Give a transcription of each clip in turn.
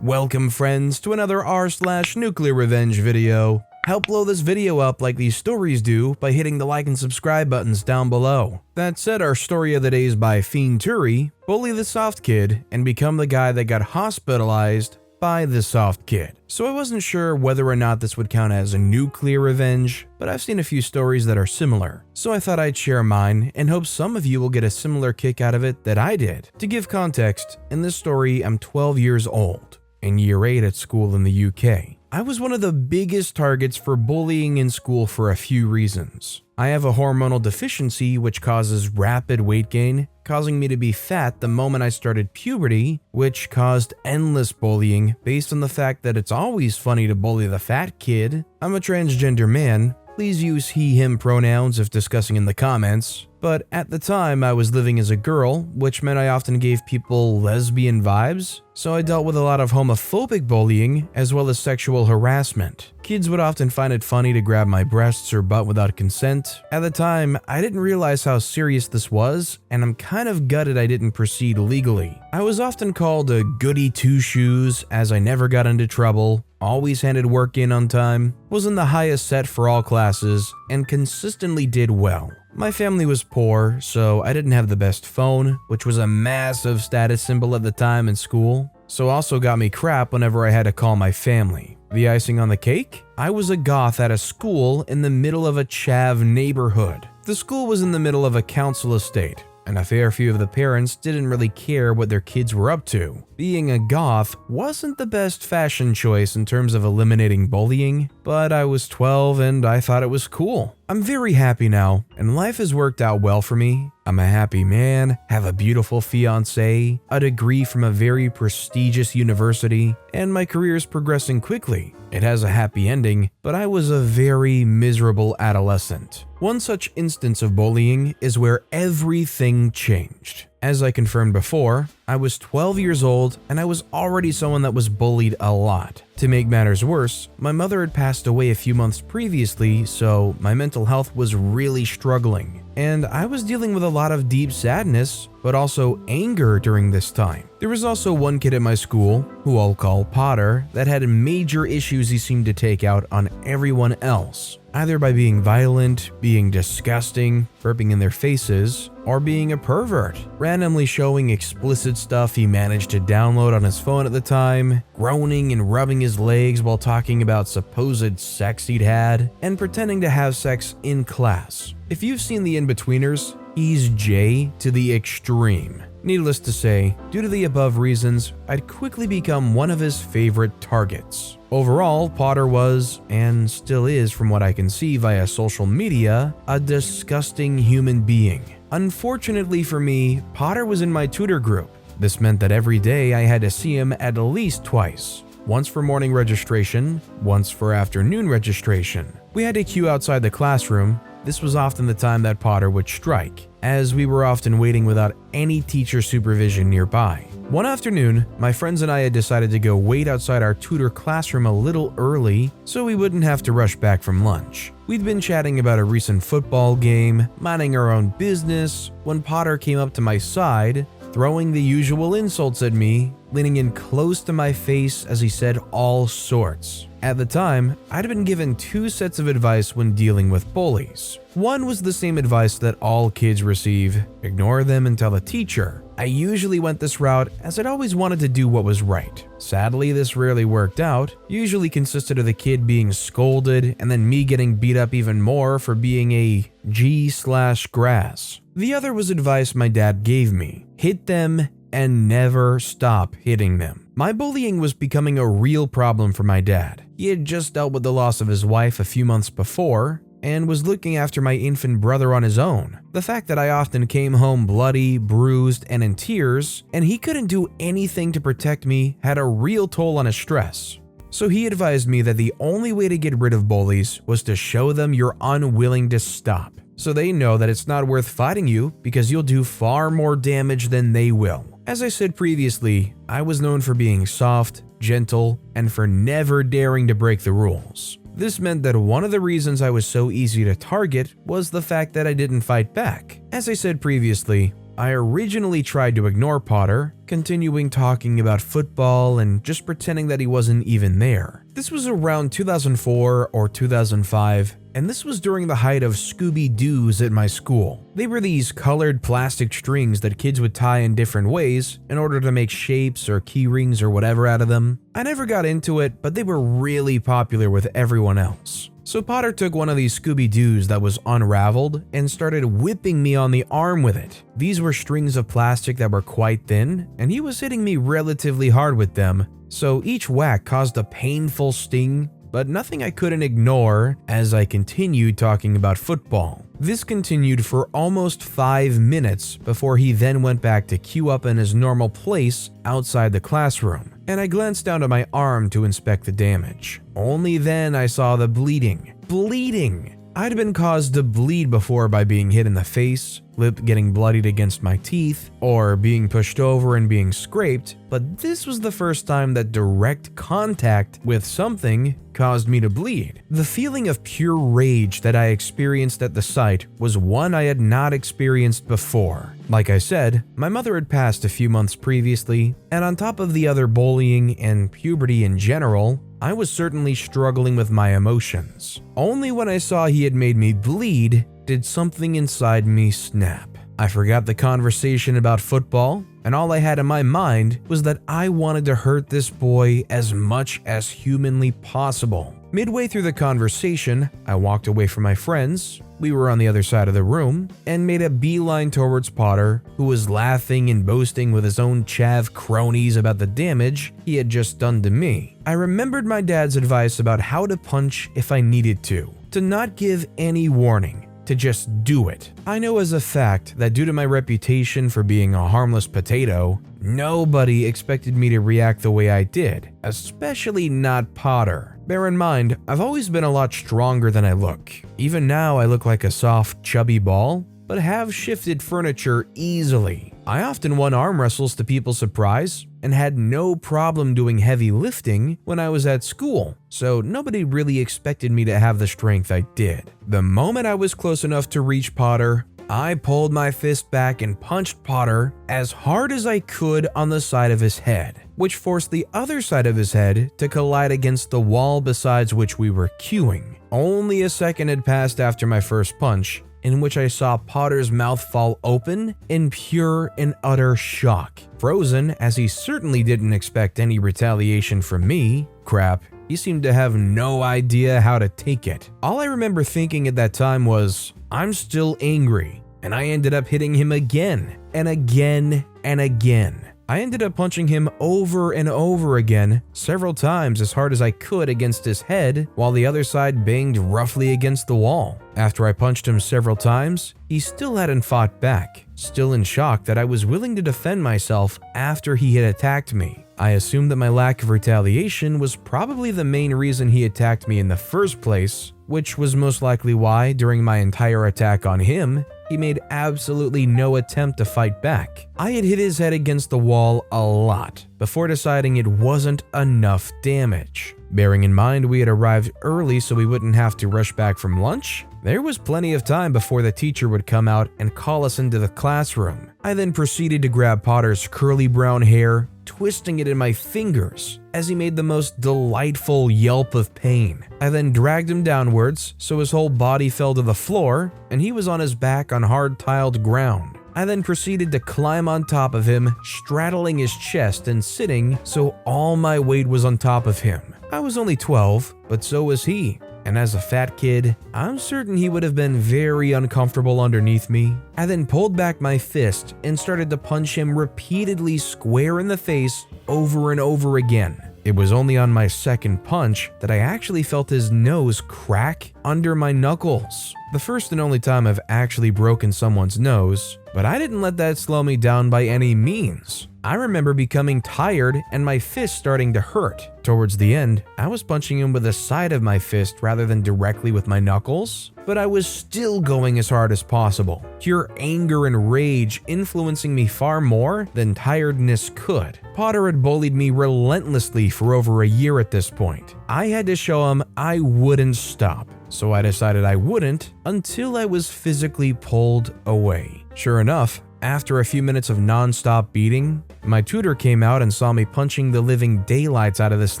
Welcome friends to another r/NuclearRevenge video. Help blow this video up like these stories do by hitting the like and subscribe buttons down below. That said, our story of the day is by Fiend Turi, bully the soft kid and become the guy that got hospitalized by the soft kid. So I wasn't sure whether or not this would count as a nuclear revenge, but I've seen a few stories that are similar. So I thought I'd share mine and hope some of you will get a similar kick out of it that I did. To give context, in this story I'm 12 years old, in year 8 at school in the UK. I was one of the biggest targets for bullying in school for a few reasons. I have a hormonal deficiency which causes rapid weight gain, causing me to be fat the moment I started puberty, which caused endless bullying based on the fact that it's always funny to bully the fat kid. I'm a transgender man. Please use he/him pronouns if discussing in the comments. But at the time, I was living as a girl, which meant I often gave people lesbian vibes, so I dealt with a lot of homophobic bullying as well as sexual harassment. Kids would often find it funny to grab my breasts or butt without consent. At the time, I didn't realize how serious this was, and I'm kind of gutted I didn't proceed legally. I was often called a goody two-shoes as I never got into trouble, always handed work in on time, was in the highest set for all classes, and consistently did well. My family was poor, so I didn't have the best phone, which was a massive status symbol at the time in school, so also got me crap whenever I had to call my family. The icing on the cake? I was a goth at a school in the middle of a chav neighborhood. The school was in the middle of a council estate, and a fair few of the parents didn't really care what their kids were up to. Being a goth wasn't the best fashion choice in terms of eliminating bullying, but I was 12 and I thought it was cool. I'm very happy now, and life has worked out well for me. I'm a happy man, have a beautiful fiancé, a degree from a very prestigious university, and my career is progressing quickly. It has a happy ending, but I was a very miserable adolescent. One such instance of bullying is where everything changed. As I confirmed before, I was 12 years old and I was already someone that was bullied a lot. To make matters worse, my mother had passed away a few months previously, so my mental health was really struggling. And I was dealing with a lot of deep sadness, but also anger during this time. There was also one kid at my school, who I'll call Potter, that had major issues he seemed to take out on everyone else, either by being violent, being disgusting, burping in their faces, or being a pervert, randomly showing explicit stuff he managed to download on his phone at the time, groaning and rubbing his legs while talking about supposed sex he'd had, and pretending to have sex in class. If you've seen The In-Betweeners, he's Jay to the extreme. Needless to say, due to the above reasons, I'd quickly become one of his favorite targets. Overall, Potter was, and still is from what I can see via social media, a disgusting human being. Unfortunately for me, Potter was in my tutor group. This meant that every day I had to see him at least twice. Once for morning registration, once for afternoon registration. We had to queue outside the classroom. This was often the time that Potter would strike, as we were often waiting without any teacher supervision nearby. One afternoon, my friends and I had decided to go wait outside our tutor classroom a little early so we wouldn't have to rush back from lunch. We'd been chatting about a recent football game, minding our own business, when Potter came up to my side, throwing the usual insults at me, leaning in close to my face as he said all sorts. At the time, I'd been given 2 sets of advice when dealing with bullies. One was the same advice that all kids receive: ignore them and tell the teacher. I usually went this route as I'd always wanted to do what was right. Sadly, this rarely worked out, usually consisted of the kid being scolded and then me getting beat up even more for being a G/grass. The other was advice my dad gave me: hit them and never stop hitting them. My bullying was becoming a real problem for my dad. He had just dealt with the loss of his wife a few months before and was looking after my infant brother on his own. The fact that I often came home bloody, bruised, and in tears, and he couldn't do anything to protect me, had a real toll on his stress. So he advised me that the only way to get rid of bullies was to show them you're unwilling to stop, so they know that it's not worth fighting you because you'll do far more damage than they will. As I said previously, I was known for being soft, gentle, and for never daring to break the rules. This meant that one of the reasons I was so easy to target was the fact that I didn't fight back. As I said previously, I originally tried to ignore Potter, continuing talking about football and just pretending that he wasn't even there. This was around 2004 or 2005, and this was during the height of Scooby-Doos at my school. They were these colored plastic strings that kids would tie in different ways in order to make shapes or key rings or whatever out of them. I never got into it, but they were really popular with everyone else. So Potter took one of these Scooby-Doos that was unraveled and started whipping me on the arm with it. These were strings of plastic that were quite thin, and he was hitting me relatively hard with them, so each whack caused a painful sting, but nothing I couldn't ignore as I continued talking about football. This continued for almost 5 minutes before he then went back to queue up in his normal place outside the classroom, and I glanced down at my arm to inspect the damage. Only then I saw the bleeding. I'd been caused to bleed before by being hit in the face, lip getting bloodied against my teeth, or being pushed over and being scraped, but this was the first time that direct contact with something caused me to bleed. The feeling of pure rage that I experienced at the sight was one I had not experienced before. Like I said, my mother had passed a few months previously, and on top of the other bullying and puberty in general, I was certainly struggling with my emotions. Only when I saw he had made me bleed did something inside me snap. I forgot the conversation about football, and all I had in my mind was that I wanted to hurt this boy as much as humanly possible. Midway through the conversation, I walked away from my friends, we were on the other side of the room, and made a beeline towards Potter, who was laughing and boasting with his own chav cronies about the damage he had just done to me. I remembered my dad's advice about how to punch if I needed to not give any warning, to just do it. I know as a fact that due to my reputation for being a harmless potato, nobody expected me to react the way I did, especially not Potter. Bear in mind, I've always been a lot stronger than I look. Even now I look like a soft, chubby ball, but have shifted furniture easily. I often won arm wrestles to people's surprise and had no problem doing heavy lifting when I was at school, so nobody really expected me to have the strength I did. The moment I was close enough to reach Potter, I pulled my fist back and punched Potter as hard as I could on the side of his head, which forced the other side of his head to collide against the wall besides which we were queuing. Only a second had passed after my first punch, in which I saw Potter's mouth fall open in pure and utter shock, frozen as he certainly didn't expect any retaliation from me. Crap, he seemed to have no idea how to take it. All I remember thinking at that time was, I'm still angry, and I ended up hitting him again and again and again. I ended up punching him over and over again, several times as hard as I could against his head, while the other side banged roughly against the wall. After I punched him several times, he still hadn't fought back, still in shock that I was willing to defend myself after he had attacked me. I assumed that my lack of retaliation was probably the main reason he attacked me in the first place, which was most likely why, during my entire attack on him, he made absolutely no attempt to fight back. I had hit his head against the wall a lot before deciding it wasn't enough damage. Bearing in mind we had arrived early so we wouldn't have to rush back from lunch, there was plenty of time before the teacher would come out and call us into the classroom. I then proceeded to grab Potter's curly brown hair, twisting it in my fingers as he made the most delightful yelp of pain. I then dragged him downwards so his whole body fell to the floor and he was on his back on hard tiled ground. I then proceeded to climb on top of him, straddling his chest and sitting so all my weight was on top of him. I was only 12, but so was he. And as a fat kid, I'm certain he would have been very uncomfortable underneath me. I then pulled back my fist and started to punch him repeatedly square in the face over and over again. It was only on my second punch that I actually felt his nose crack under my knuckles. The first and only time I've actually broken someone's nose, but I didn't let that slow me down by any means. I remember becoming tired and my fist starting to hurt. Towards the end, I was punching him with the side of my fist rather than directly with my knuckles, but I was still going as hard as possible. Pure anger and rage influencing me far more than tiredness could. Potter had bullied me relentlessly for over a year at this point. I had to show him I wouldn't stop, so I decided I wouldn't until I was physically pulled away. Sure enough, After a few minutes of non-stop beating, my tutor came out and saw me punching the living daylights out of this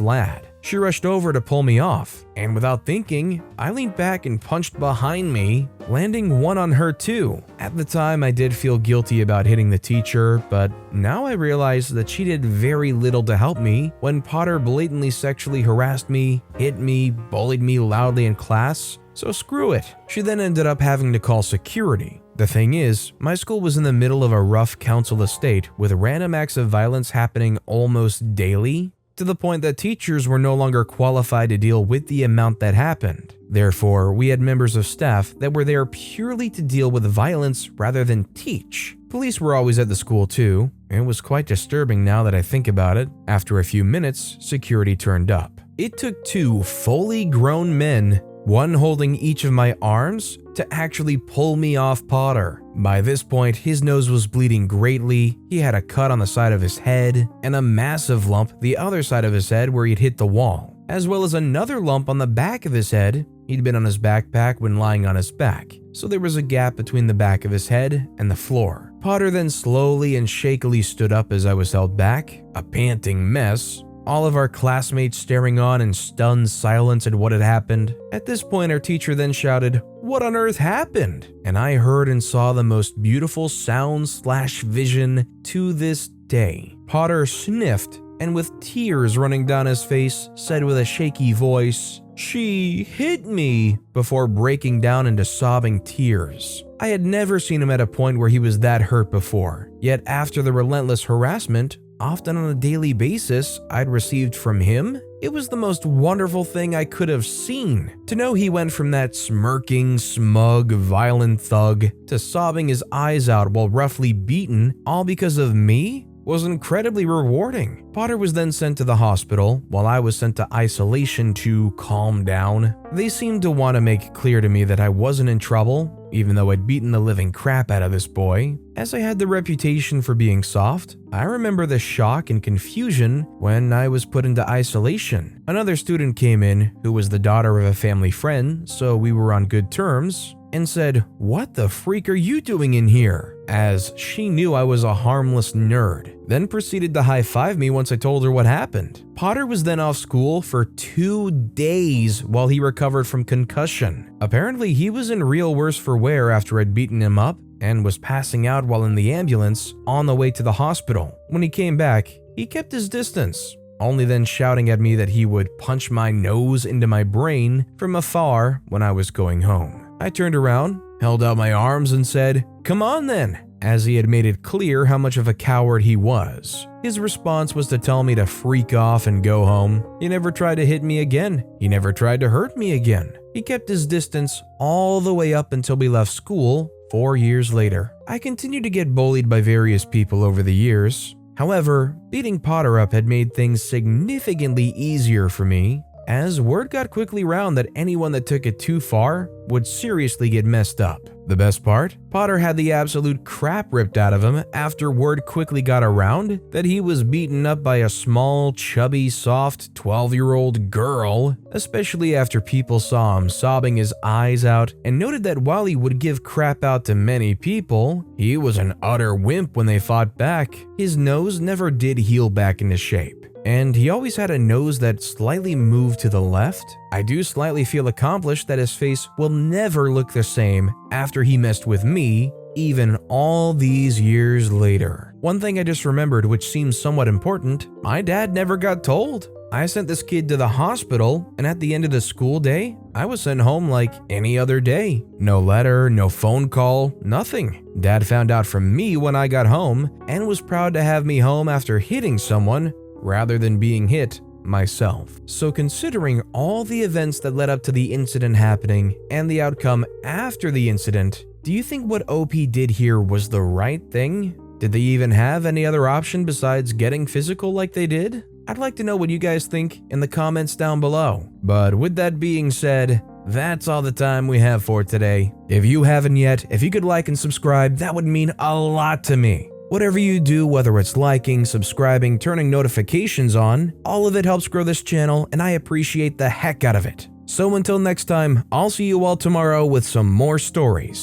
lad. She rushed over to pull me off, and without thinking, I leaned back and punched behind me, landing one on her too. At the time, I did feel guilty about hitting the teacher, but now I realize that she did very little to help me when Potter blatantly sexually harassed me, hit me, bullied me loudly in class, so screw it. She then ended up having to call security. The thing is, my school was in the middle of a rough council estate with random acts of violence happening almost daily, to the point that teachers were no longer qualified to deal with the amount that happened. Therefore, we had members of staff that were there purely to deal with violence rather than teach. Police were always at the school too. It was quite disturbing now that I think about it. After a few minutes, security turned up. It took two fully grown men, one holding each of my arms, to actually pull me off Potter. By this point, his nose was bleeding greatly, he had a cut on the side of his head, and a massive lump the other side of his head where he'd hit the wall, as well as another lump on the back of his head. He'd been on his backpack when lying on his back, so there was a gap between the back of his head and the floor. Potter then slowly and shakily stood up as I was held back, a panting mess, all of our classmates staring on in stunned silence at what had happened. At this point, our teacher then shouted, "What on earth happened?" And I heard and saw the most beautiful sound/vision to this day. Potter sniffed, and with tears running down his face, said with a shaky voice, "She hit me," before breaking down into sobbing tears. I had never seen him at a point where he was that hurt before, yet after the relentless harassment, often on a daily basis, I'd received from him, it was the most wonderful thing I could have seen. To know he went from that smirking, smug, violent thug to sobbing his eyes out while roughly beaten, all because of me, was incredibly rewarding. Potter was then sent to the hospital, while I was sent to isolation to calm down. They seemed to want to make clear to me that I wasn't in trouble, even though I'd beaten the living crap out of this boy. As I had the reputation for being soft, I remember the shock and confusion when I was put into isolation. Another student came in who was the daughter of a family friend, so we were on good terms, and said, "What the freak are you doing in here?" as she knew I was a harmless nerd, then proceeded to high-five me once I told her what happened. Potter was then off school for 2 days while he recovered from concussion. Apparently, he was in real worse for wear after I'd beaten him up and was passing out while in the ambulance on the way to the hospital. When he came back, he kept his distance, only then shouting at me that he would punch my nose into my brain from afar when I was going home. I turned around, held out my arms, and said, "Come on then," as he had made it clear how much of a coward he was. His response was to tell me to freak off and go home. He never tried to hit me again. He never tried to hurt me again. He kept his distance all the way up until we left school 4 years later. I continued to get bullied by various people over the years. However, beating Potter up had made things significantly easier for me, as word got quickly round that anyone that took it too far would seriously get messed up. The best part? Potter had the absolute crap ripped out of him after word quickly got around that he was beaten up by a small, chubby, soft 12-year-old girl, especially after people saw him sobbing his eyes out and noted that while he would give crap out to many people, he was an utter wimp when they fought back. His nose never did heal back into shape, and he always had a nose that slightly moved to the left. I do slightly feel accomplished that his face will never look the same after he messed with me, even all these years later. One thing I just remembered, which seems somewhat important, my dad never got told. I sent this kid to the hospital, and at the end of the school day, I was sent home like any other day. No letter, no phone call, nothing. Dad found out from me when I got home, and was proud to have me home after hitting someone rather than being hit myself. So considering all the events that led up to the incident happening and the outcome after the incident, do you think what OP did here was the right thing? Did they even have any other option besides getting physical like they did? I'd like to know what you guys think in the comments down below. But with that being said, that's all the time we have for today. If you haven't yet, if you could like and subscribe, that would mean a lot to me. Whatever you do, whether it's liking, subscribing, turning notifications on, all of it helps grow this channel, and I appreciate the heck out of it. So until next time, I'll see you all tomorrow with some more stories.